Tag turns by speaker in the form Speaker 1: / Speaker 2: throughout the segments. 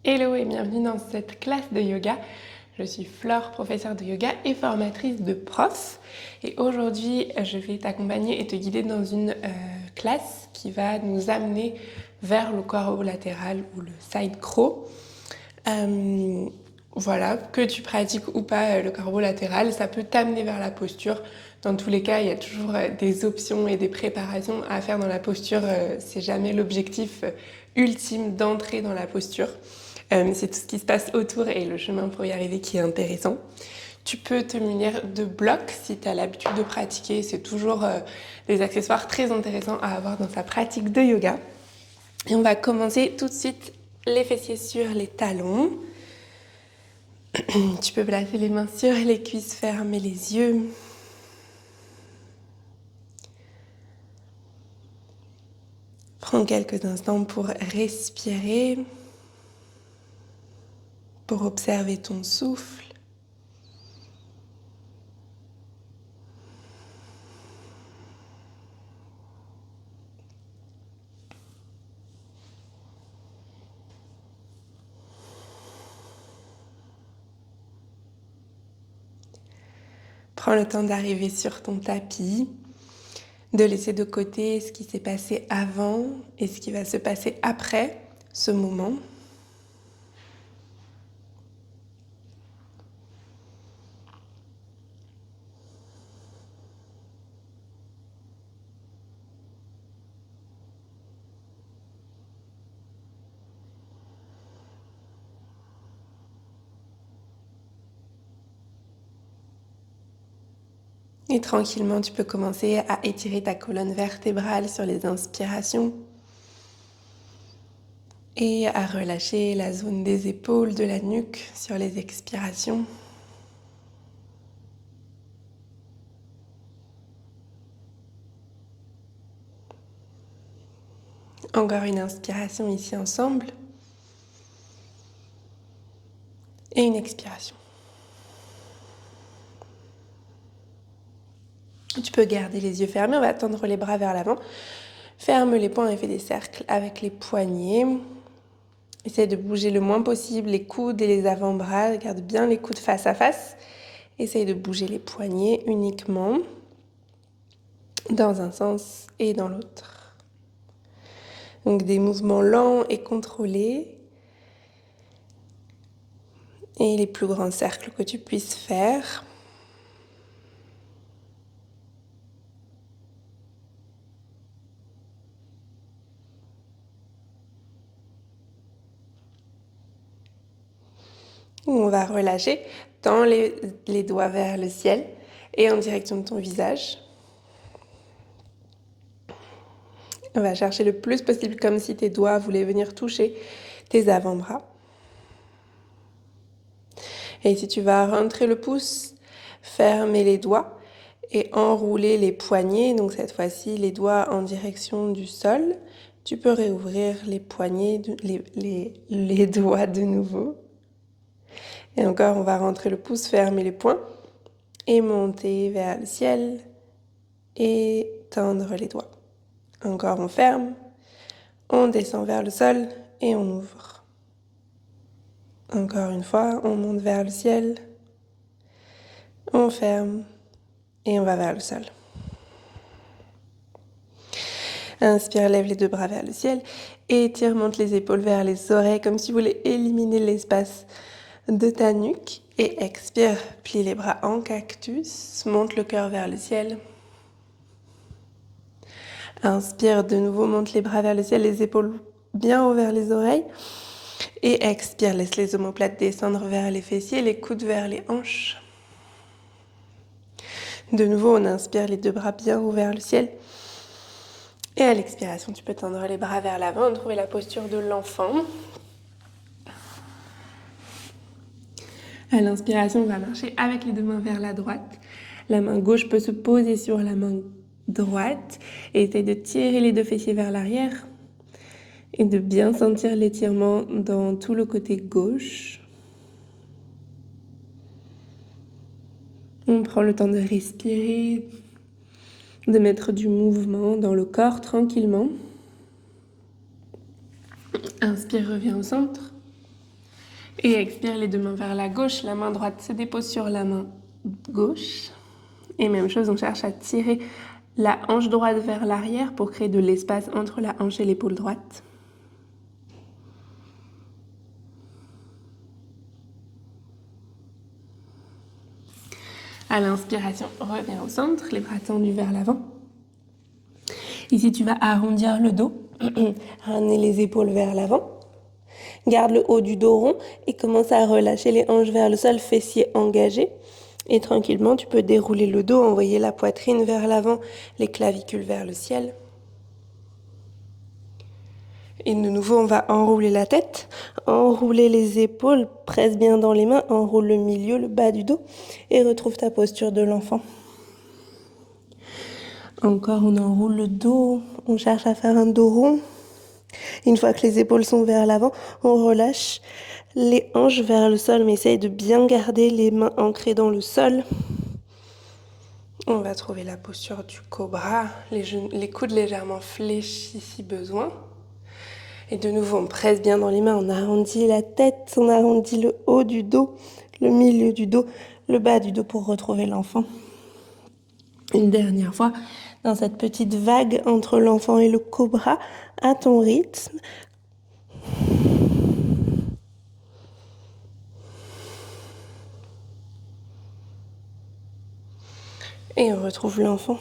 Speaker 1: Hello et bienvenue dans cette classe de yoga. Je suis Flore, professeure de yoga et formatrice de prof. Et aujourd'hui, je vais t'accompagner et te guider dans une classe qui va nous amener vers le corps latéral ou le side crow. Voilà, que tu pratiques ou pas le carbo latéral, ça peut t'amener vers la posture. Dans tous les cas, il y a toujours des options et des préparations à faire dans la posture. C'est jamais l'objectif ultime d'entrer dans la posture. C'est tout ce qui se passe autour et le chemin pour y arriver qui est intéressant. Tu peux te munir de blocs si tu as l'habitude de pratiquer. C'est toujours des accessoires très intéressants à avoir dans sa pratique de yoga. Et on va commencer tout de suite les fessiers sur les talons. Tu peux placer les mains sur les cuisses, fermer les yeux. Prends quelques instants pour respirer, pour observer ton souffle. Prends le temps d'arriver sur ton tapis, de laisser de côté ce qui s'est passé avant et ce qui va se passer après ce moment. Et tranquillement, tu peux commencer à étirer ta colonne vertébrale sur les inspirations et à relâcher la zone des épaules, de la nuque sur les expirations. Encore une inspiration ici ensemble et une expiration. Tu peux garder les yeux fermés, on va tendre les bras vers l'avant. Ferme les poings et fais des cercles avec les poignets. Essaye de bouger le moins possible les coudes et les avant-bras. Garde bien les coudes face à face. Essaye de bouger les poignets uniquement dans un sens et dans l'autre. Donc des mouvements lents et contrôlés. Et les plus grands cercles que tu puisses faire. On va relâcher, tends les doigts vers le ciel et en direction de ton visage. On va chercher le plus possible comme si tes doigts voulaient venir toucher tes avant-bras. Et si tu vas rentrer le pouce, fermer les doigts et enrouler les poignets. Donc cette fois-ci, les doigts en direction du sol. Tu peux réouvrir les poignets, les doigts de nouveau. Et encore, on va rentrer le pouce, fermer les poings et monter vers le ciel et tendre les doigts. Encore, on ferme, on descend vers le sol et on ouvre. Encore une fois, on monte vers le ciel, on ferme et on va vers le sol. Inspire, lève les deux bras vers le ciel et étire, monte les épaules vers les oreilles comme si tu voulais éliminer l'espace de ta nuque. Et expire, plie les bras en cactus, monte le cœur vers le ciel. Inspire, de nouveau, monte les bras vers le ciel, les épaules bien haut vers les oreilles. Et expire, laisse les omoplates descendre vers les fessiers, les coudes vers les hanches. De nouveau, on inspire, les deux bras bien haut vers le ciel. Et à l'expiration, tu peux tendre les bras vers l'avant, trouver la posture de l'enfant. À l'inspiration, on va marcher avec les deux mains vers la droite. La main gauche peut se poser sur la main droite. Et essaye de tirer les deux fessiers vers l'arrière. Et de bien sentir l'étirement dans tout le côté gauche. On prend le temps de respirer, de mettre du mouvement dans le corps tranquillement. Inspire, reviens au centre. Et expire les deux mains vers la gauche. La main droite se dépose sur la main gauche. Et même chose, on cherche à tirer la hanche droite vers l'arrière pour créer de l'espace entre la hanche et l'épaule droite. À l'inspiration, reviens au centre, les bras tendus vers l'avant. Ici, tu vas arrondir le dos, ramener les épaules vers l'avant. Garde le haut du dos rond et commence à relâcher les hanches vers le sol, fessiers engagés. Et tranquillement, tu peux dérouler le dos, envoyer la poitrine vers l'avant, les clavicules vers le ciel. Et de nouveau, on va enrouler la tête, enrouler les épaules, presse bien dans les mains, enroule le milieu, le bas du dos et retrouve ta posture de l'enfant. Encore, on enroule le dos, on cherche à faire un dos rond. Une fois que les épaules sont vers l'avant, on relâche les hanches vers le sol, mais essaye de bien garder les mains ancrées dans le sol. On va trouver la posture du cobra, les coudes légèrement fléchis si besoin. Et de nouveau, on presse bien dans les mains, on arrondit la tête, on arrondit le haut du dos, le milieu du dos, le bas du dos pour retrouver l'enfant. Une dernière fois, dans cette petite vague entre l'enfant et le cobra, à ton rythme. Et on retrouve l'enfant.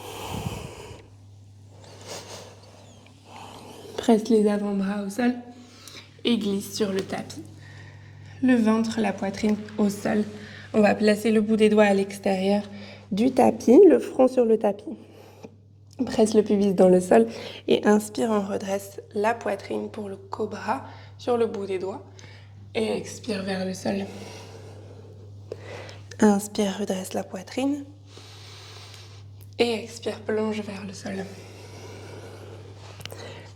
Speaker 1: Presse les avant-bras au sol et glisse sur le tapis. Le ventre, la poitrine au sol. On va placer le bout des doigts à l'extérieur du tapis, le front sur le tapis. Presse le pubis dans le sol et inspire, on redresse la poitrine pour le cobra sur le bout des doigts et expire vers le sol. Inspire, redresse la poitrine et expire, plonge vers le sol.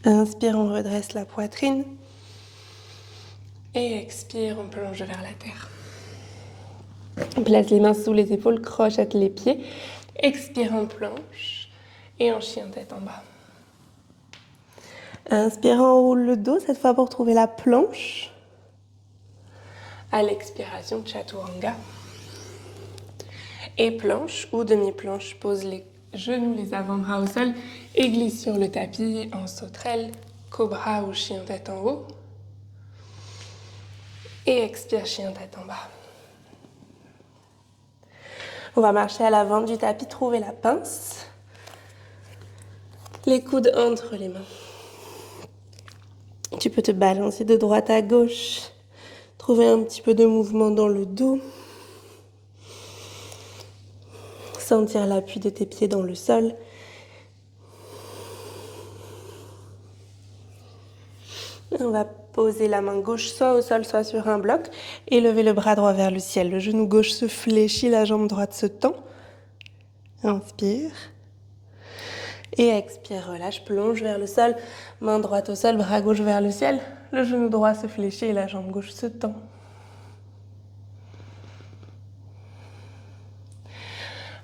Speaker 1: Inspire, on redresse la poitrine et expire, on plonge vers la terre. Place les mains sous les épaules, crochette les pieds, expire, on planche et en chien tête en bas. Inspire, on roule le dos, cette fois pour trouver la planche. À l'expiration, chaturanga. Et planche ou demi-planche, pose les genoux, les avant-bras au sol et glisse sur le tapis en sauterelle, cobra ou chien tête en haut. Et expire, chien tête en bas. On va marcher à l'avant du tapis, trouver la pince. Les coudes entre les mains. Tu peux te balancer de droite à gauche. Trouver un petit peu de mouvement dans le dos. Sentir l'appui de tes pieds dans le sol. On va poser la main gauche soit au sol, soit sur un bloc et lever le bras droit vers le ciel. Le genou gauche se fléchit, la jambe droite se tend. Inspire. Et expire, relâche, plonge vers le sol. Main droite au sol, bras gauche vers le ciel. Le genou droit se fléchit et la jambe gauche se tend.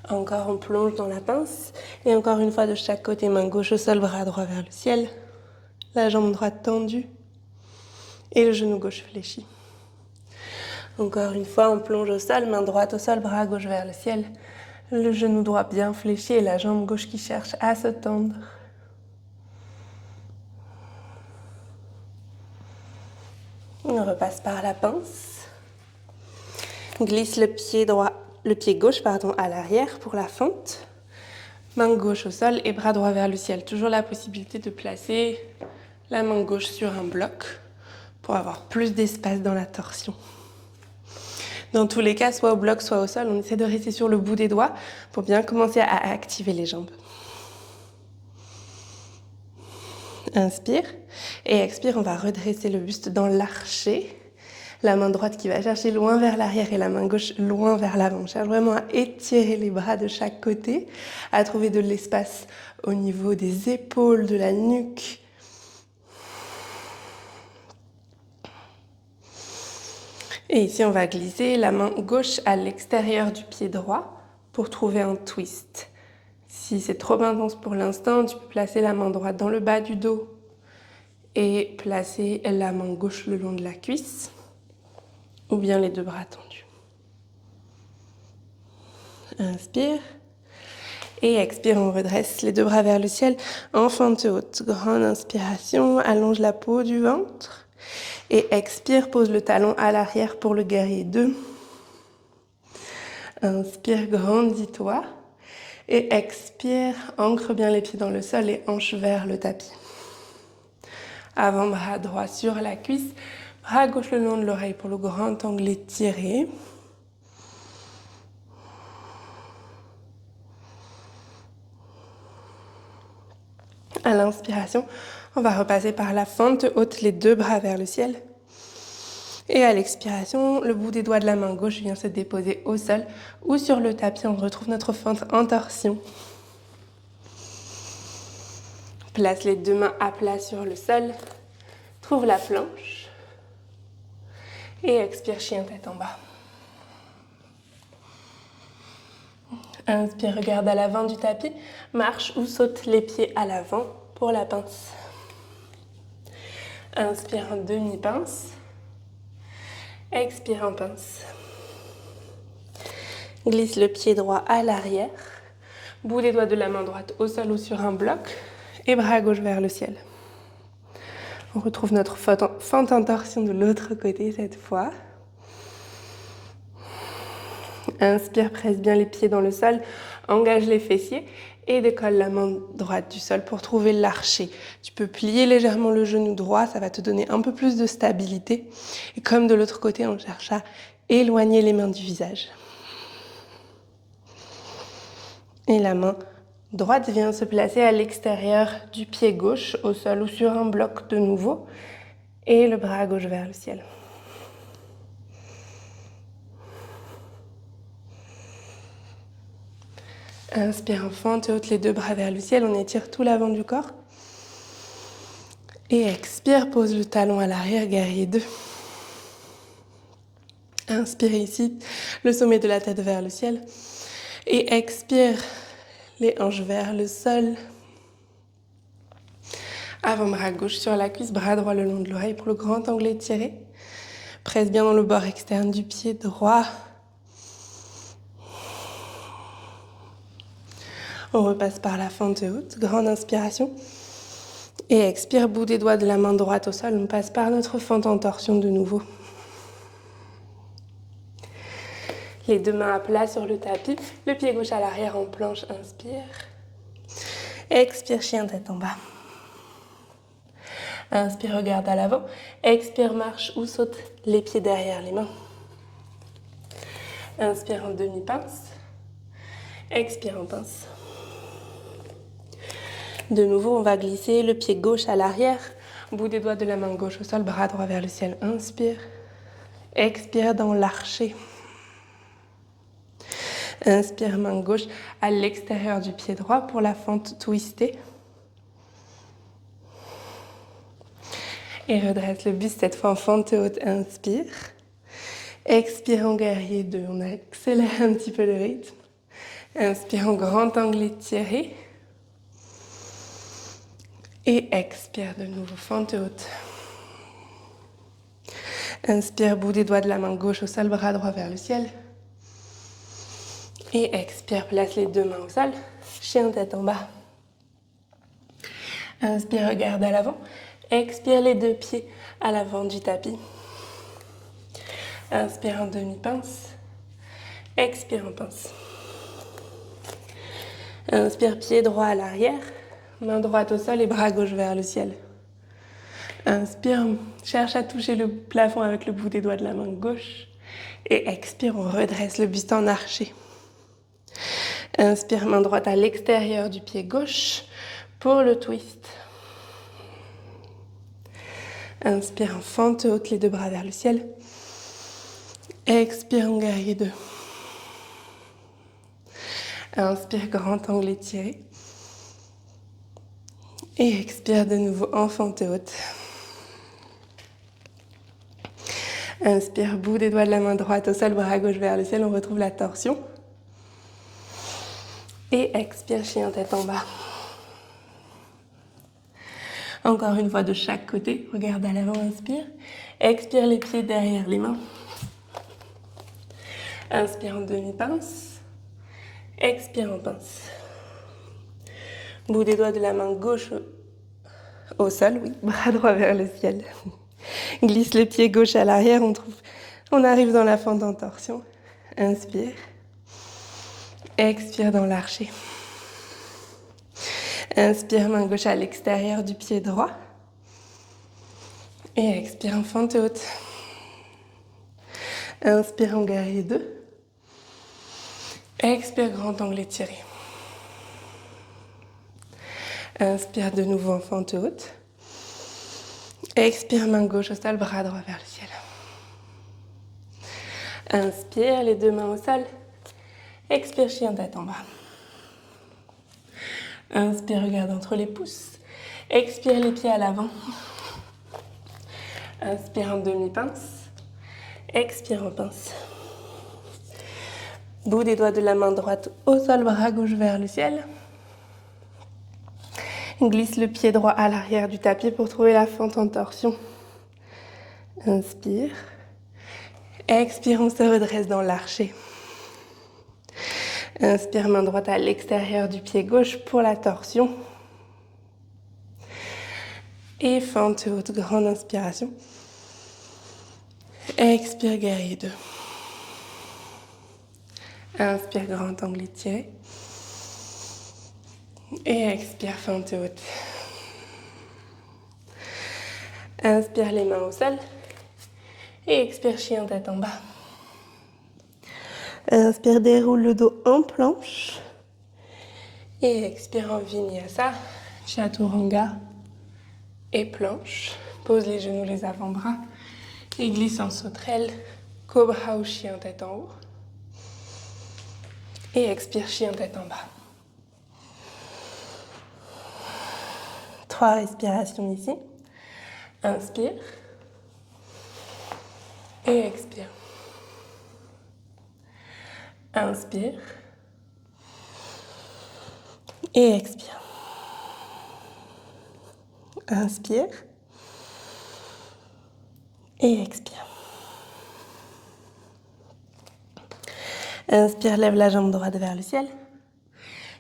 Speaker 1: Encore, on plonge dans la pince. Et encore une fois de chaque côté, main gauche au sol, bras droit vers le ciel. La jambe droite tendue. Et le genou gauche fléchi. Encore une fois, on plonge au sol, main droite au sol, bras gauche vers le ciel. Le genou droit bien fléchi et la jambe gauche qui cherche à se tendre. On repasse par la pince. Glisse le pied gauche à l'arrière pour la fente. Main gauche au sol et bras droit vers le ciel. Toujours la possibilité de placer la main gauche sur un bloc pour avoir plus d'espace dans la torsion. Dans tous les cas, soit au bloc, soit au sol, on essaie de rester sur le bout des doigts pour bien commencer à activer les jambes. Inspire et expire, on va redresser le buste dans l'arché. La main droite qui va chercher loin vers l'arrière et la main gauche loin vers l'avant. On cherche vraiment à étirer les bras de chaque côté, à trouver de l'espace au niveau des épaules, de la nuque. Et ici, on va glisser la main gauche à l'extérieur du pied droit pour trouver un twist. Si c'est trop intense pour l'instant, tu peux placer la main droite dans le bas du dos et placer la main gauche le long de la cuisse. ou bien les deux bras tendus. Inspire. Et expire, on redresse les deux bras vers le ciel en fente haute. Grande inspiration, allonge la peau du ventre. Et expire, pose le talon à l'arrière pour le guerrier 2. Inspire, grandis-toi. Et expire, ancre bien les pieds dans le sol et hanche vers le tapis. Avant-bras droit sur la cuisse, bras gauche le long de l'oreille pour le grand angle étiré. À l'inspiration, on va repasser par la fente haute, les deux bras vers le ciel. Et à l'expiration, le bout des doigts de la main gauche vient se déposer au sol ou sur le tapis. On retrouve notre fente en torsion. Place les deux mains à plat sur le sol. Trouve la planche. Et expire, chien tête en bas. Inspire, regarde à l'avant du tapis. Marche ou saute les pieds à l'avant pour la pince. Inspire en demi-pince. Expire en pince. Glisse le pied droit à l'arrière. Bout des doigts de la main droite au sol ou sur un bloc. Et bras gauche vers le ciel. On retrouve notre fente en torsion de l'autre côté cette fois. Inspire, presse bien les pieds dans le sol. Engage les fessiers et décolle la main droite du sol pour trouver l'archer. Tu peux plier légèrement le genou droit, ça va te donner un peu plus de stabilité. Et comme de l'autre côté, on cherche à éloigner les mains du visage. Et la main droite vient se placer à l'extérieur du pied gauche, au sol ou sur un bloc de nouveau. Et le bras gauche vers le ciel. Inspire en fente haute, les deux bras vers le ciel, on étire tout l'avant du corps. Et expire, pose le talon à l'arrière, guerrier 2. Inspire ici, le sommet de la tête vers le ciel. Et expire, les hanches vers le sol. Avant-bras gauche sur la cuisse, bras droit le long de l'oreille pour le grand angle étiré. Presse bien dans le bord externe du pied droit. On repasse par la fente haute, grande inspiration. Et expire, bout des doigts de la main droite au sol. On passe par notre fente en torsion de nouveau. Les deux mains à plat sur le tapis. Le pied gauche à l'arrière en planche. Inspire. Expire, chien tête en bas. Inspire, regarde à l'avant. Expire, marche ou saute les pieds derrière les mains. Inspire en demi-pince. Expire en pince. De nouveau, on va glisser le pied gauche à l'arrière. Bout des doigts de la main gauche au sol, bras droit vers le ciel. Inspire. Expire dans l'archer. Inspire, main gauche à l'extérieur du pied droit pour la fente twistée. Et redresse le buste, cette fois en fente haute. Inspire. Expire en guerrier 2. On accélère un petit peu le rythme. Inspire en grand angle étiré. Et expire de nouveau, fente haute. Inspire, bout des doigts de la main gauche au sol, bras droit vers le ciel. Et expire, place les deux mains au sol, chien tête en bas. Inspire, regarde à l'avant. Expire les deux pieds à l'avant du tapis. Inspire en demi-pince. Expire en pince. Inspire, pied droit à l'arrière. Main droite au sol et bras gauche vers le ciel. Inspire, cherche à toucher le plafond avec le bout des doigts de la main gauche. Et expire, on redresse le buste en arché. Inspire, main droite à l'extérieur du pied gauche pour le twist. Inspire en fente haute, les deux bras vers le ciel. Expire en guerrier 2. Inspire, grand angle étiré. Et expire de nouveau en fente haute. Inspire, bout des doigts de la main droite au sol, bras gauche vers le ciel. On retrouve la torsion. Et expire, chien tête en bas. Encore une fois de chaque côté. Regarde à l'avant, inspire. Expire les pieds derrière les mains. Inspire en demi-pince. Expire en pince. Bout des doigts de la main gauche au sol, oui, bras droit vers le ciel. Glisse le pied gauche à l'arrière, on arrive dans la fente en torsion. Inspire. Expire dans l'archer. Inspire, main gauche à l'extérieur du pied droit. Et expire en fente haute. Inspire en guerrier 2. Expire, grand angle étiré. Inspire de nouveau en fente haute. Expire, main gauche au sol, bras droit vers le ciel. Inspire, les deux mains au sol. Expire, chien tête en bas. Inspire, regarde entre les pouces. Expire, les pieds à l'avant. Inspire en demi-pince. Expire en pince. Bout des doigts de la main droite au sol, bras gauche vers le ciel. Glisse le pied droit à l'arrière du tapis pour trouver la fente en torsion. Inspire. Expire, on se redresse dans l'archer. Inspire, main droite à l'extérieur du pied gauche pour la torsion. Et fente haute, grande inspiration. Expire, guerrier 2. Inspire, grand angle étiré. Et expire, fente haute. Inspire, les mains au sol. Et expire, chien tête en bas. Inspire, déroule le dos en planche. Et expire en vinyasa, chaturanga et planche. Pose les genoux, les avant-bras. Et glisse en sauterelle, cobra ou chien tête en haut. Et expire, chien tête en bas. 3 respirations ici. Inspire. Et expire. Inspire. Et expire. Inspire. Et expire. Inspire, lève la jambe droite vers le ciel.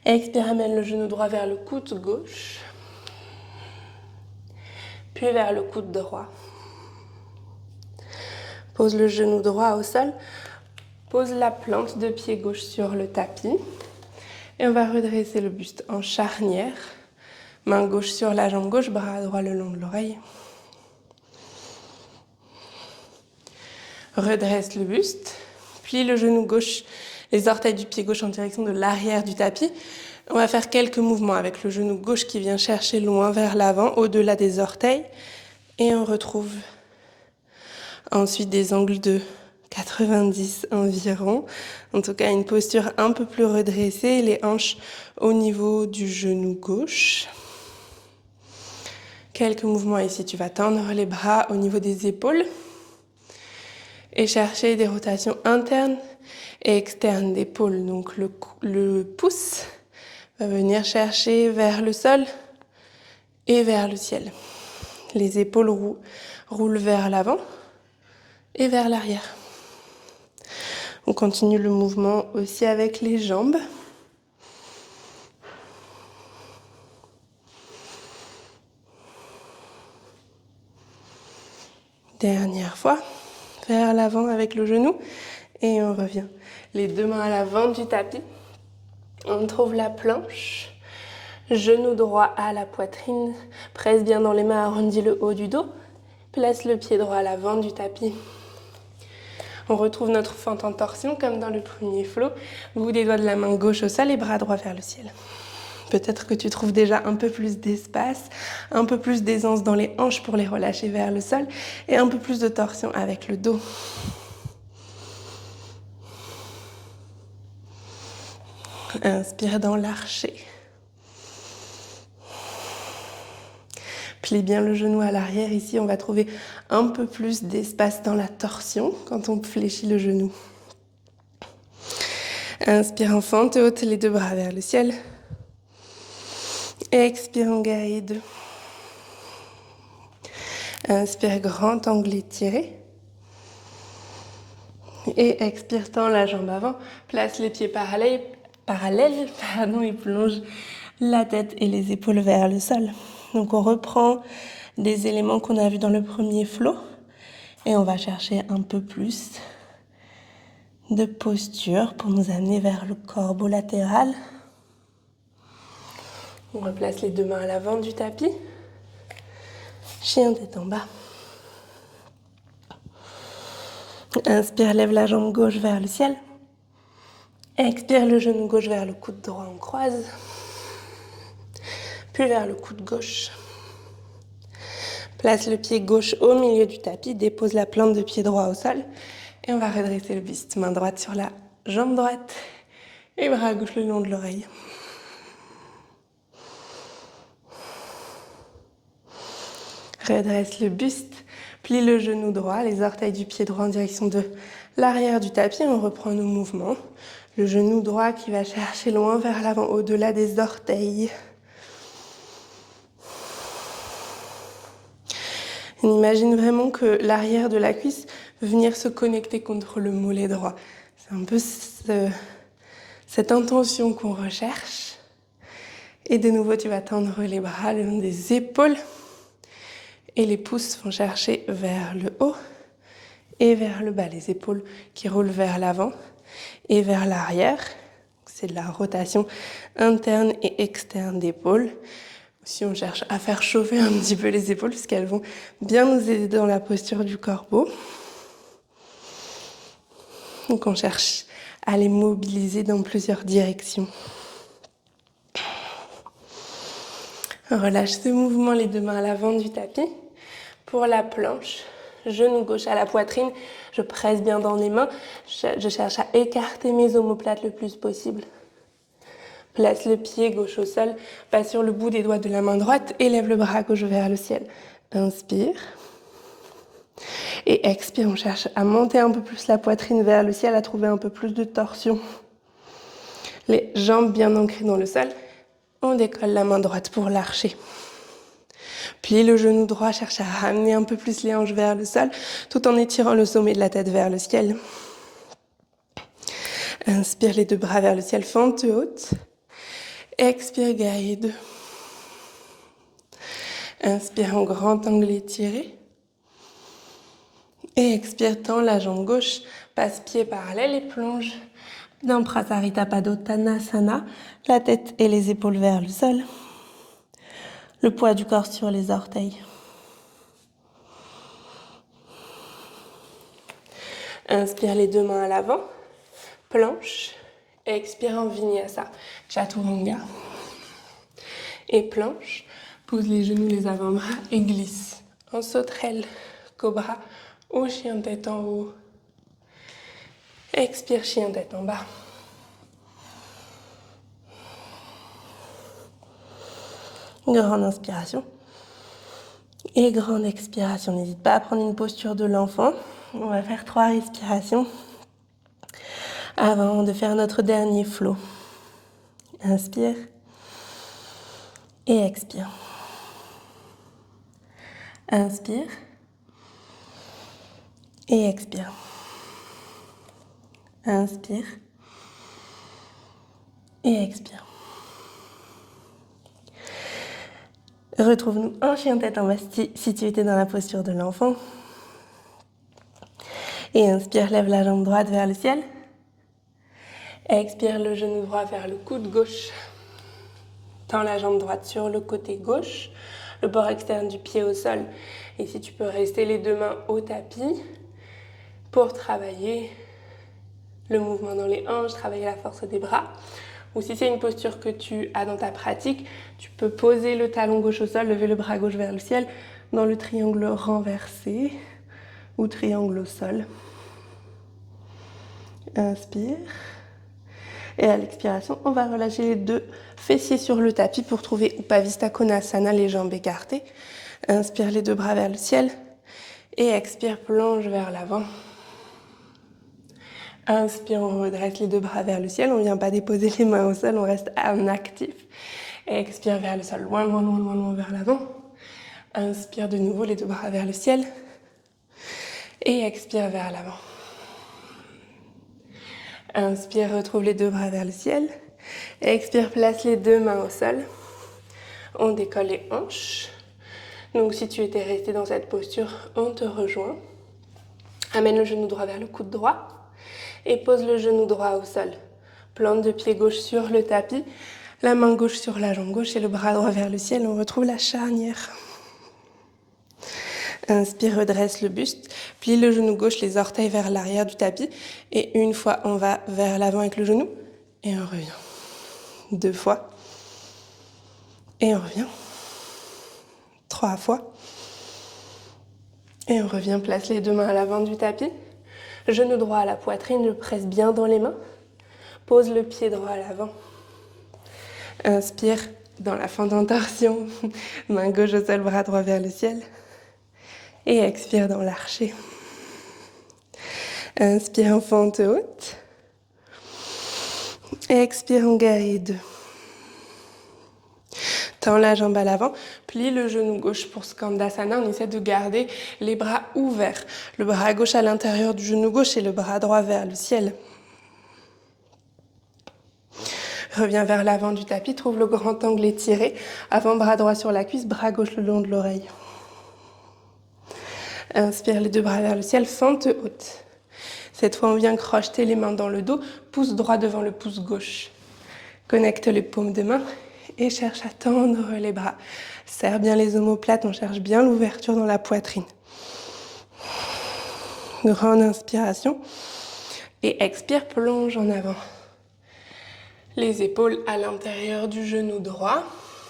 Speaker 1: Expire, amène le genou droit vers le coude gauche. Puis vers le coude droit. Pose le genou droit au sol. Pose la plante de pied gauche sur le tapis. Et on va redresser le buste en charnière. Main gauche sur la jambe gauche, bras droit le long de l'oreille. Redresse le buste. Plie le genou gauche, les orteils du pied gauche en direction de l'arrière du tapis. On va faire quelques mouvements avec le genou gauche qui vient chercher loin vers l'avant, au-delà des orteils. Et on retrouve ensuite des angles de 90 environ. En tout cas, une posture un peu plus redressée, les hanches au niveau du genou gauche. Quelques mouvements ici, tu vas tendre les bras au niveau des épaules et chercher des rotations internes et externes d'épaule. Donc le pouce va venir chercher vers le sol et vers le ciel. Les épaules roulent vers l'avant et vers l'arrière. On continue le mouvement aussi avec les jambes. Dernière fois, vers l'avant avec le genou et on revient. Les deux mains à l'avant du tapis. On trouve la planche. Genou droit à la poitrine. Presse bien dans les mains, arrondis le haut du dos. Place le pied droit à l'avant du tapis. On retrouve notre fente en torsion comme dans le premier flow. Bout des doigts de la main gauche au sol et bras droit vers le ciel. Peut-être que tu trouves déjà un peu plus d'espace, un peu plus d'aisance dans les hanches pour les relâcher vers le sol et un peu plus de torsion avec le dos. Inspire dans l'archer. Plie bien le genou à l'arrière. Ici, on va trouver un peu plus d'espace dans la torsion quand on fléchit le genou. Inspire en fente haute, les deux bras vers le ciel. Expire en guerrier 2. Inspire, grand angle étiré. Et expire, tends la jambe avant. Place les pieds parallèles, et plonge la tête et les épaules vers le sol. Donc on reprend des éléments qu'on a vus dans le premier flow et on va chercher un peu plus de posture pour nous amener vers le corbeau latéral. On replace les 2 mains à l'avant du tapis. Chien tête en bas. Inspire, lève la jambe gauche vers le ciel. Expire, le genou gauche vers le coude droit, on croise. Puis vers le coude gauche. Place le pied gauche au milieu du tapis, dépose la plante de pied droit au sol. Et on va redresser le buste, main droite sur la jambe droite et bras gauche le long de l'oreille. Redresse le buste, plie le genou droit, les orteils du pied droit en direction de l'arrière du tapis. On reprend nos mouvements. Le genou droit qui va chercher loin vers l'avant, au-delà des orteils. On imagine vraiment que l'arrière de la cuisse veut venir se connecter contre le mollet droit. C'est un peu cette intention qu'on recherche. Et de nouveau, tu vas tendre les bras le long des épaules. Et les pouces vont chercher vers le haut et vers le bas. Les épaules qui roulent vers l'avant et vers l'arrière. C'est de la rotation interne et externe d'épaules. Si on cherche à faire chauffer un petit peu les épaules, puisqu'elles vont bien nous aider dans la posture du corbeau. Donc on cherche à les mobiliser dans plusieurs directions. Relâche ce mouvement, les 2 mains à l'avant du tapis. Pour la planche, genou gauche à la poitrine, je presse bien dans les mains. Je cherche à écarter mes omoplates le plus possible. Place le pied gauche au sol, passe sur le bout des doigts de la main droite, élève le bras gauche vers le ciel. Inspire. Et expire, on cherche à monter un peu plus la poitrine vers le ciel, à trouver un peu plus de torsion. Les jambes bien ancrées dans le sol. On décolle la main droite pour l'archer. Plie le genou droit, cherche à ramener un peu plus les hanches vers le sol, tout en étirant le sommet de la tête vers le ciel. Inspire, les 2 bras vers le ciel, fente haute. Expire, guide. Inspire en grand angle étiré. Et expire, tends la jambe gauche, passe pied parallèle et plonge dans Prasarita Padottanasana, la tête et les épaules vers le sol. Le poids du corps sur les orteils. Inspire, les 2 mains à l'avant, planche. Expire en Vinyasa, Chaturanga. Et planche, pose les genoux, les avant-bras et glisse. En sauterelle, cobra ou chien tête en haut. Expire, chien tête en bas. Grande inspiration. Et grande expiration. N'hésite pas à prendre une posture de l'enfant. On va faire 3 respirations avant de faire notre dernier flow. Inspire et expire. Inspire et expire. Inspire et expire. Retrouve-nous en chien tête en bas si tu étais dans la posture de l'enfant. Et inspire, lève la jambe droite vers le ciel. Expire, le genou droit vers le coude gauche. Tends la jambe droite sur le côté gauche, le bord externe du pied au sol. Et si tu peux rester les 2 mains au tapis pour travailler le mouvement dans les hanches, travailler la force des bras. Ou si c'est une posture que tu as dans ta pratique, tu peux poser le talon gauche au sol, lever le bras gauche vers le ciel dans le triangle renversé ou triangle au sol. Inspire. Et à l'expiration, on va relâcher les 2 fessiers sur le tapis pour trouver Upavista Konasana, les jambes écartées. Inspire, les 2 bras vers le ciel. Et expire, plonge vers l'avant. Inspire, on redresse les 2 bras vers le ciel. On ne vient pas déposer les mains au sol, on reste en actif. Et expire vers le sol, loin, loin, loin, loin, loin vers l'avant. Inspire de nouveau, les 2 bras vers le ciel. Et expire vers l'avant. Inspire, retrouve les deux bras vers le ciel. Expire, place les deux mains au sol. On décolle les hanches. Donc si tu étais resté dans cette posture, on te rejoint. Amène le genou droit vers le coude droit et pose le genou droit au sol. Plante de pied gauche sur le tapis, la main gauche sur la jambe gauche et le bras droit vers le ciel. On retrouve la charnière. Inspire, redresse le buste, plie le genou gauche, les orteils vers l'arrière du tapis. Et une fois, on va vers l'avant avec le genou et on revient. 2 fois. Et on revient. 3 fois. Et on revient, place les deux mains à l'avant du tapis. Genou droit à la poitrine, je presse bien dans les mains. Pose le pied droit à l'avant. Inspire dans la fente en torsion. Main gauche au sol, bras droit vers le ciel. Et expire dans l'archer. Inspire en fente haute. Et expire en guerrier 2. Tends la jambe à l'avant, plie le genou gauche pour Skandasana. On essaie de garder les bras ouverts. Le bras gauche à l'intérieur du genou gauche et le bras droit vers le ciel. Reviens vers l'avant du tapis, trouve le grand angle étiré. Avant-bras droit sur la cuisse, bras gauche le long de l'oreille. Inspire les deux bras vers le ciel, fente haute. Cette fois, on vient crocheter les mains dans le dos, pouce droit devant le pouce gauche. Connecte les paumes de main et cherche à tendre les bras. Serre bien les omoplates, on cherche bien l'ouverture dans la poitrine. Grande inspiration et expire, plonge en avant. Les épaules à l'intérieur du genou droit.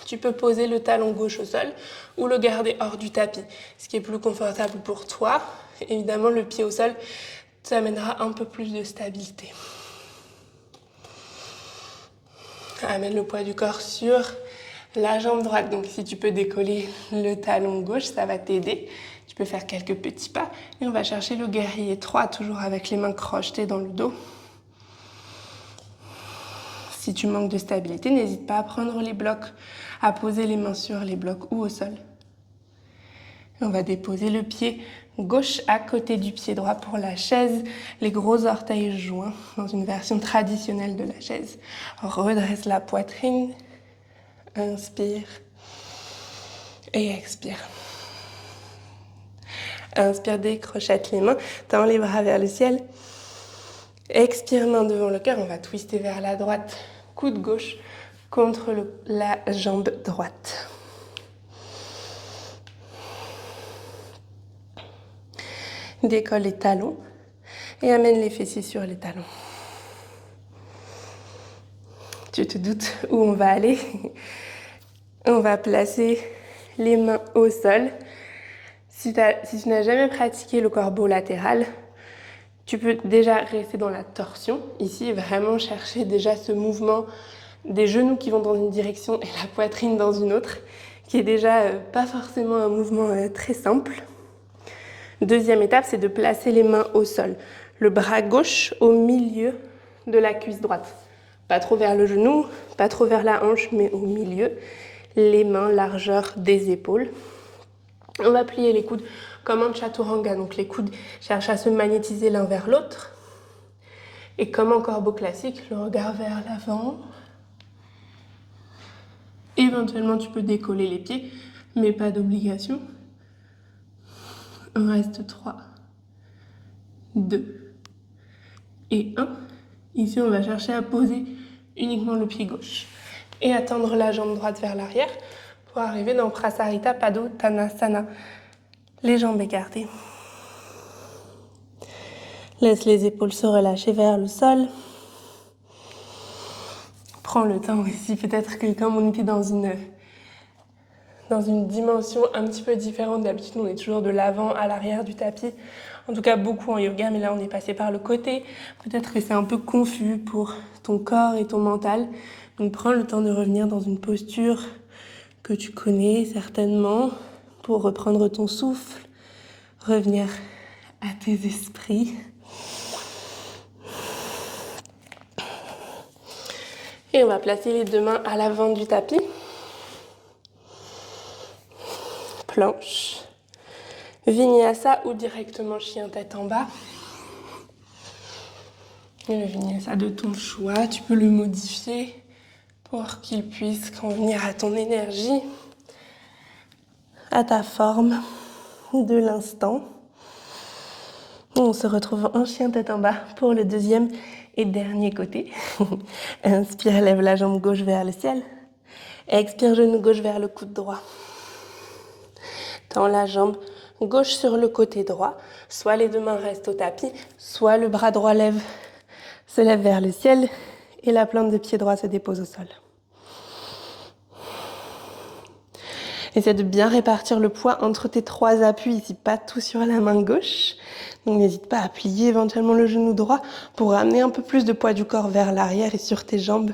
Speaker 1: Tu peux poser le talon gauche au sol ou le garder hors du tapis. Ce qui est plus confortable pour toi, évidemment le pied au sol, ça amènera un peu plus de stabilité. Amène le poids du corps sur la jambe droite. Donc si tu peux décoller le talon gauche, ça va t'aider. Tu peux faire quelques petits pas. Et on va chercher le guerrier 3, toujours avec les mains crochetées dans le dos. Si tu manques de stabilité, n'hésite pas à prendre les blocs, à poser les mains sur les blocs ou au sol. Et on va déposer le pied gauche à côté du pied droit pour la chaise, les gros orteils joints dans une version traditionnelle de la chaise. Redresse la poitrine, inspire et expire. Inspire, décrochette les mains, tends les bras vers le ciel. Expire, main devant le cœur, on va twister vers la droite, coude gauche contre la jambe droite. Décolle les talons et amène les fessiers sur les talons. Tu te doutes où on va aller? On va placer les mains au sol. Si tu n'as jamais pratiqué le corbeau latéral, tu peux déjà rester dans la torsion. Ici, vraiment chercher déjà ce mouvement des genoux qui vont dans une direction et la poitrine dans une autre, qui est déjà pas forcément un mouvement très simple. Deuxième étape, c'est de placer les mains au sol. Le bras gauche au milieu de la cuisse droite. Pas trop vers le genou, pas trop vers la hanche, mais au milieu. Les mains largeur des épaules. On va plier les coudes comme un chaturanga. Donc les coudes cherchent à se magnétiser l'un vers l'autre. Et comme en corbeau classique, le regard vers l'avant. Éventuellement, tu peux décoller les pieds, mais pas d'obligation. On reste 3, 2 et 1. Ici, on va chercher à poser uniquement le pied gauche et à tendre la jambe droite vers l'arrière pour arriver dans Prasarita Padottanasana. Les jambes écartées. Laisse les épaules se relâcher vers le sol. Prends le temps ici, peut-être que comme on était dans une dimension un petit peu différente. D'habitude, on est toujours de l'avant à l'arrière du tapis. En tout cas, beaucoup en yoga, mais là, on est passé par le côté. Peut-être que c'est un peu confus pour ton corps et ton mental. Donc, prends le temps de revenir dans une posture que tu connais certainement pour reprendre ton souffle, revenir à tes esprits. Et on va placer les deux mains à l'avant du tapis. Planche, Vinyasa ou directement chien tête en bas. Et le vinyasa de ton choix, tu peux le modifier pour qu'il puisse convenir à ton énergie, à ta forme de l'instant. On se retrouve en chien tête en bas pour le deuxième et dernier côté. Inspire, lève la jambe gauche vers le ciel. Expire, genou gauche vers le coude droit. Tends la jambe gauche sur le côté droit. Soit les deux mains restent au tapis, soit le bras droit se lève vers le ciel et la plante de pied droit se dépose au sol. Essaie de bien répartir le poids entre tes trois appuis ici, pas tout sur la main gauche. Donc n'hésite pas à plier éventuellement le genou droit pour ramener un peu plus de poids du corps vers l'arrière et sur tes jambes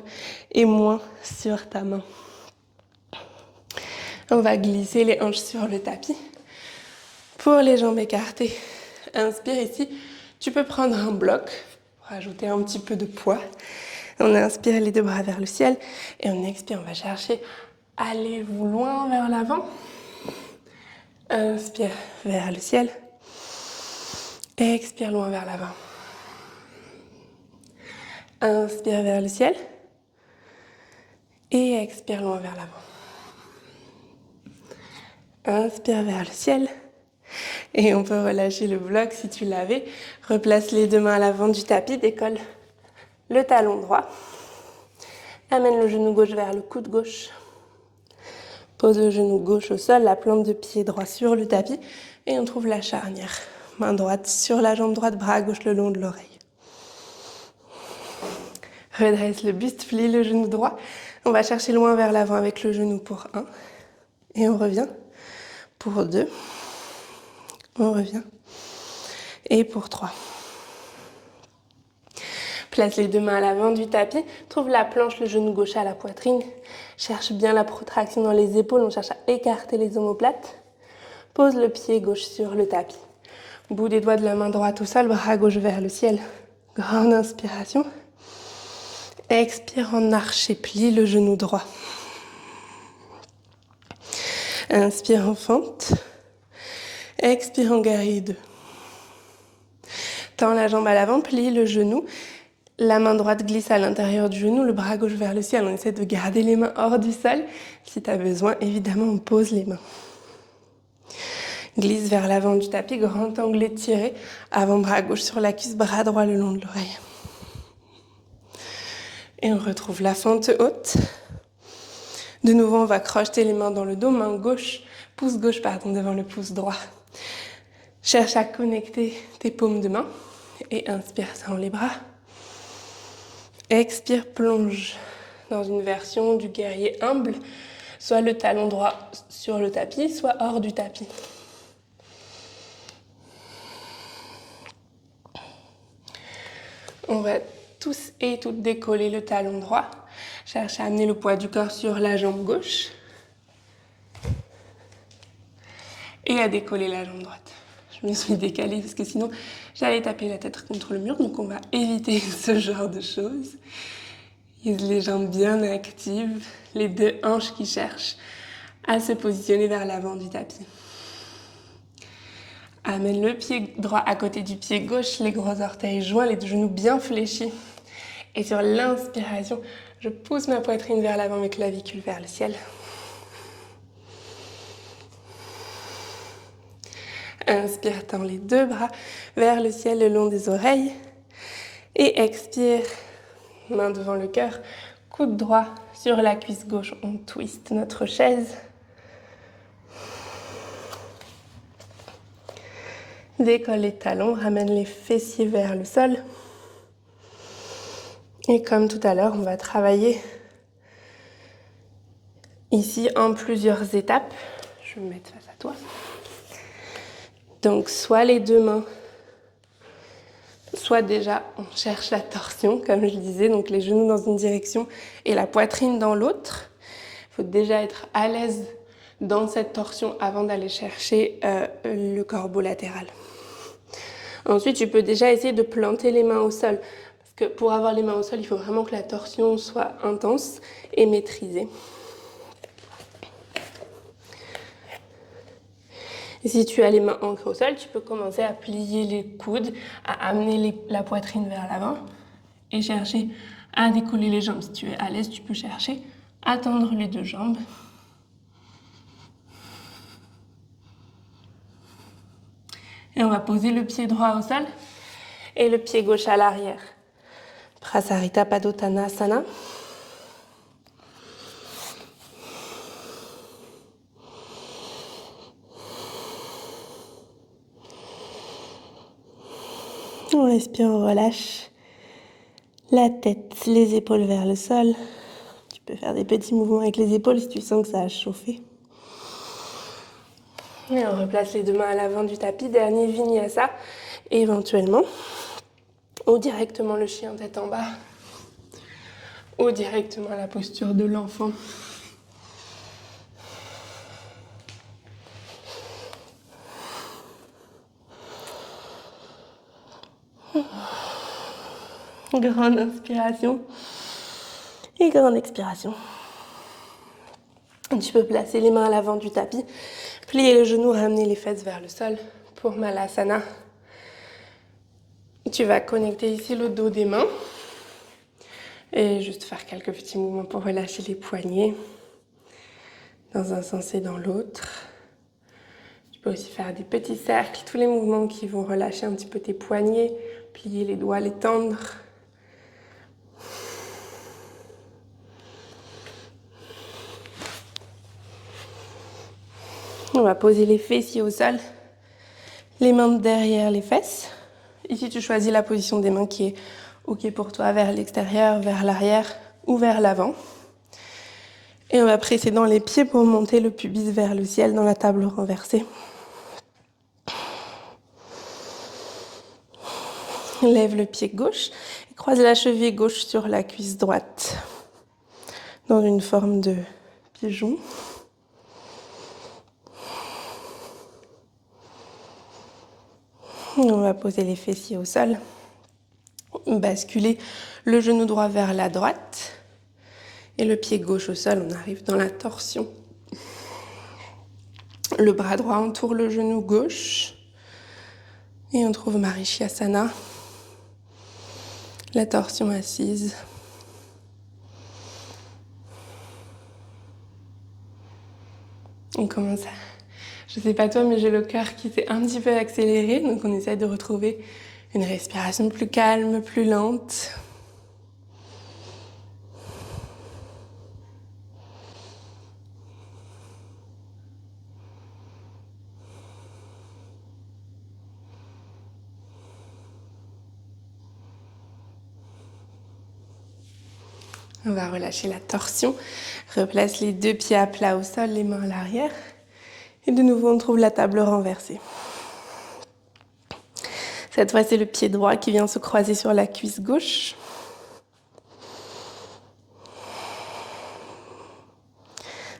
Speaker 1: et moins sur ta main. On va glisser les hanches sur le tapis. Pour les jambes écartées, inspire ici. Tu peux prendre un bloc pour ajouter un petit peu de poids. On inspire les deux bras vers le ciel et on expire, on va chercher. Allez-vous loin vers l'avant. Inspire vers le ciel. Expire loin vers l'avant. Inspire vers le ciel. Et expire loin vers l'avant. Inspire vers le ciel. Et on peut relâcher le bloc si tu l'avais. Replace les deux mains à l'avant du tapis. Décolle le talon droit. Amène le genou gauche vers le coude gauche. Pose le genou gauche au sol, la plante de pied droit sur le tapis. Et on trouve la charnière. Main droite sur la jambe droite, bras gauche le long de l'oreille. Redresse le buste, plie le genou droit. On va chercher loin vers l'avant avec le genou pour 1. Et on revient pour 2. On revient. Et pour 3. Place les deux mains à l'avant du tapis. Trouve la planche, le genou gauche à la poitrine. Cherche bien la protraction dans les épaules. On cherche à écarter les omoplates. Pose le pied gauche sur le tapis. Bout des doigts de la main droite au sol, bras gauche vers le ciel. Grande inspiration. Expire en arché, plie le genou droit. Inspire en fente. Expire en guerrier 2. Tends la jambe à l'avant, plie le genou. La main droite glisse à l'intérieur du genou, le bras gauche vers le ciel. On essaie de garder les mains hors du sol. Si tu as besoin, évidemment, on pose les mains. Glisse vers l'avant du tapis, grand angle étiré. Avant-bras gauche sur la cuisse, bras droit le long de l'oreille. Et on retrouve la fente haute. De nouveau, on va crocheter les mains dans le dos, main gauche, pouce gauche devant le pouce droit. Cherche à connecter tes paumes de main et inspire dans les bras. Expire, plonge dans une version du guerrier humble, soit le talon droit sur le tapis, soit hors du tapis. On va tous et toutes décoller le talon droit. Cherche à amener le poids du corps sur la jambe gauche. Et à décoller la jambe droite. Je me suis décalée parce que sinon j'allais taper la tête contre le mur. Donc on va éviter ce genre de choses. Les jambes bien actives. Les deux hanches qui cherchent à se positionner vers l'avant du tapis. Amène le pied droit à côté du pied gauche, les gros orteils joints, les genoux bien fléchis. Et sur l'inspiration, je pousse ma poitrine vers l'avant, mes clavicules vers le ciel. Inspire, tends les deux bras vers le ciel le long des oreilles. Et expire, main devant le cœur, coude droit sur la cuisse gauche. On twiste notre chaise. Décolle les talons, ramène les fessiers vers le sol. Et comme tout à l'heure, on va travailler ici en plusieurs étapes. Je vais me mettre face à toi. Donc, soit les deux mains, soit déjà on cherche la torsion, comme je le disais, donc les genoux dans une direction et la poitrine dans l'autre. Il faut déjà être à l'aise dans cette torsion avant d'aller chercher le corbeau latéral. Ensuite, tu peux déjà essayer de planter les mains au sol. Parce que pour avoir les mains au sol, il faut vraiment que la torsion soit intense et maîtrisée. Et si tu as les mains ancrées au sol, tu peux commencer à plier les coudes, à amener la poitrine vers l'avant. et chercher à décoller les jambes. Si tu es à l'aise, tu peux chercher à tendre les deux jambes. Et on va poser le pied droit au sol et le pied gauche à l'arrière. Prasarita Padottanasana. On respire, on relâche la tête, les épaules vers le sol. Tu peux faire des petits mouvements avec les épaules si tu sens que ça a chauffé. Et on replace les deux mains à l'avant du tapis, dernier vinyasa, éventuellement. Ou directement le chien tête en bas. Ou directement la posture de l'enfant. Grande inspiration et grande expiration. Tu peux placer les mains à l'avant du tapis, plier les genoux, ramener les fesses vers le sol pour Malasana. Tu vas connecter ici le dos des mains et juste faire quelques petits mouvements pour relâcher les poignets dans un sens et dans l'autre. Tu peux aussi faire des petits cercles, tous les mouvements qui vont relâcher un petit peu tes poignets, plier les doigts, les tendre. On va poser les fessiers au sol, les mains derrière les fesses. Ici, tu choisis la position des mains qui est OK pour toi, vers l'extérieur, vers l'arrière ou vers l'avant. Et on va presser dans les pieds pour monter le pubis vers le ciel dans la table renversée. Lève le pied gauche et croise la cheville gauche sur la cuisse droite dans une forme de pigeon. On va poser les fessiers au sol, basculer le genou droit vers la droite et le pied gauche au sol. On arrive dans la torsion. Le bras droit entoure le genou gauche et on trouve Marichyasana, la torsion assise. On commence à... Je sais pas toi, mais j'ai le cœur qui s'est un petit peu accéléré, donc on essaie de retrouver une respiration plus calme, plus lente. On va relâcher la torsion, replace les deux pieds à plat au sol, les mains à l'arrière. Et de nouveau, on trouve la table renversée. Cette fois, c'est le pied droit qui vient se croiser sur la cuisse gauche.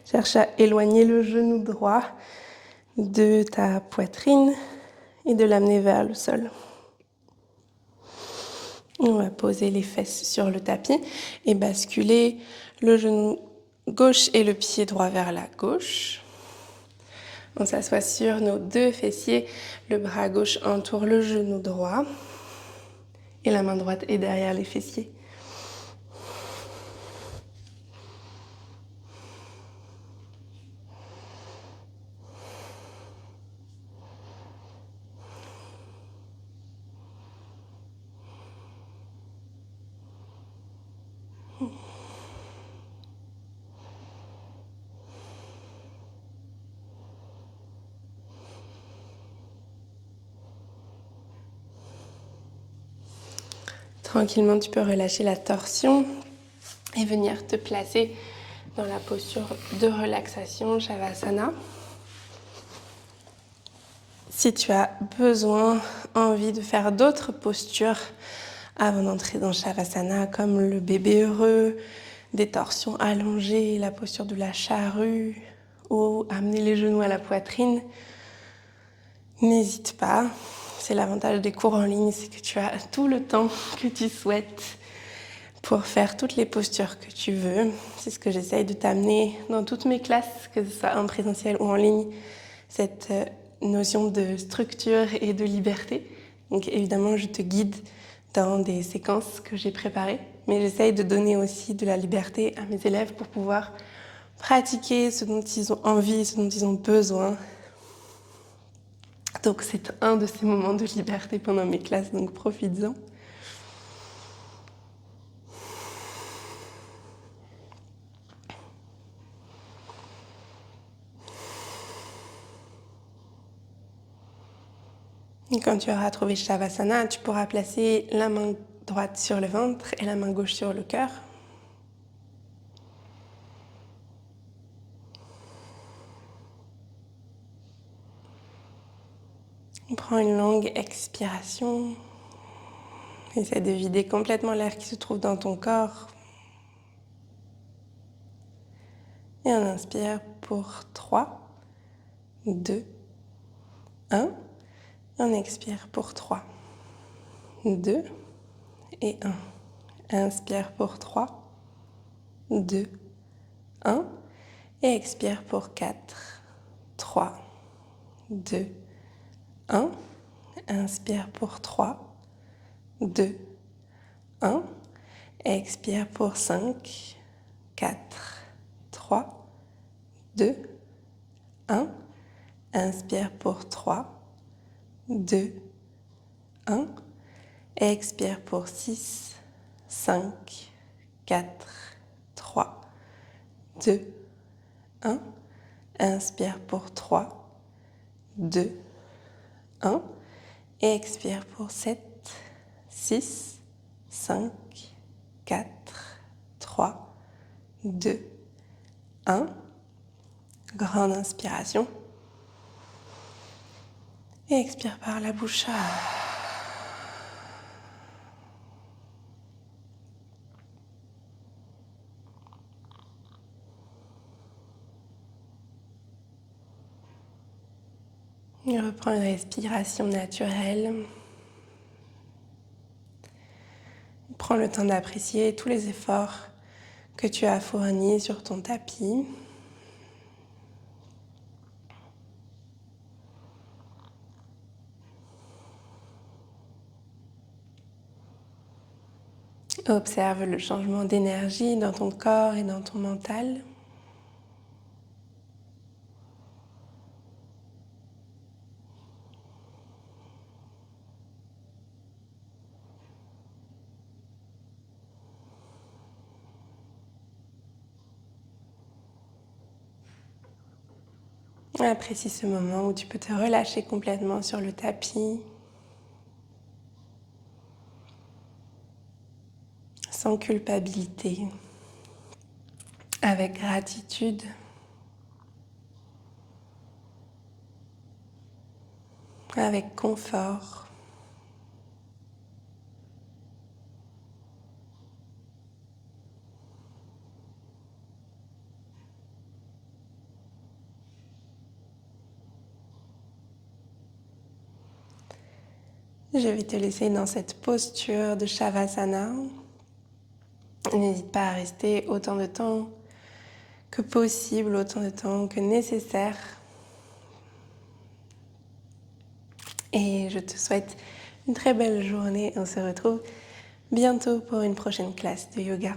Speaker 1: Cherche à éloigner le genou droit de ta poitrine et de l'amener vers le sol. On va poser les fesses sur le tapis et basculer le genou gauche et le pied droit vers la gauche. On s'assoit sur nos deux fessiers, le bras gauche entoure le genou droit et la main droite est derrière les fessiers. Tranquillement, tu peux relâcher la torsion et venir te placer dans la posture de relaxation, Shavasana. Si tu as besoin, envie de faire d'autres postures avant d'entrer dans Shavasana, comme le bébé heureux, des torsions allongées, la posture de la charrue ou amener les genoux à la poitrine, n'hésite pas. C'est l'avantage des cours en ligne, c'est que tu as tout le temps que tu souhaites pour faire toutes les postures que tu veux. C'est ce que j'essaye de t'amener dans toutes mes classes, que ce soit en présentiel ou en ligne, cette notion de structure et de liberté. Donc évidemment, je te guide dans des séquences que j'ai préparées. Mais j'essaye de donner aussi de la liberté à mes élèves pour pouvoir pratiquer ce dont ils ont envie, ce dont ils ont besoin. Donc c'est un de ces moments de liberté pendant mes classes, donc profites-en. Et quand tu auras trouvé Shavasana, tu pourras placer la main droite sur le ventre et la main gauche sur le cœur. Prends une longue expiration. Essaie de vider complètement l'air qui se trouve dans ton corps. Et on inspire pour 3, 2, 1. Et on expire pour 3, 2 et 1. Inspire pour 3, 2, 1. Et expire pour 4, 3, 2, 1. Inspire pour 3, 2, 1. Et expire pour 5, 4, 3, 2, 1. Inspire pour 3, 2, 1. Et expire pour 6, 5, 4, 3, 2, 1. Inspire pour 3, 2, 1. Et expire pour 7, 6, 5, 4, 3, 2, 1. Grande inspiration. Et expire par la bouche. Et reprends une respiration naturelle. Prends le temps d'apprécier tous les efforts que tu as fournis sur ton tapis. Observe le changement d'énergie dans ton corps et dans ton mental. Apprécie ce moment où tu peux te relâcher complètement sur le tapis, sans culpabilité, avec gratitude, avec confort. Je vais te laisser dans cette posture de Shavasana. N'hésite pas à rester autant de temps que possible, autant de temps que nécessaire. Et je te souhaite une très belle journée. On se retrouve bientôt pour une prochaine classe de yoga.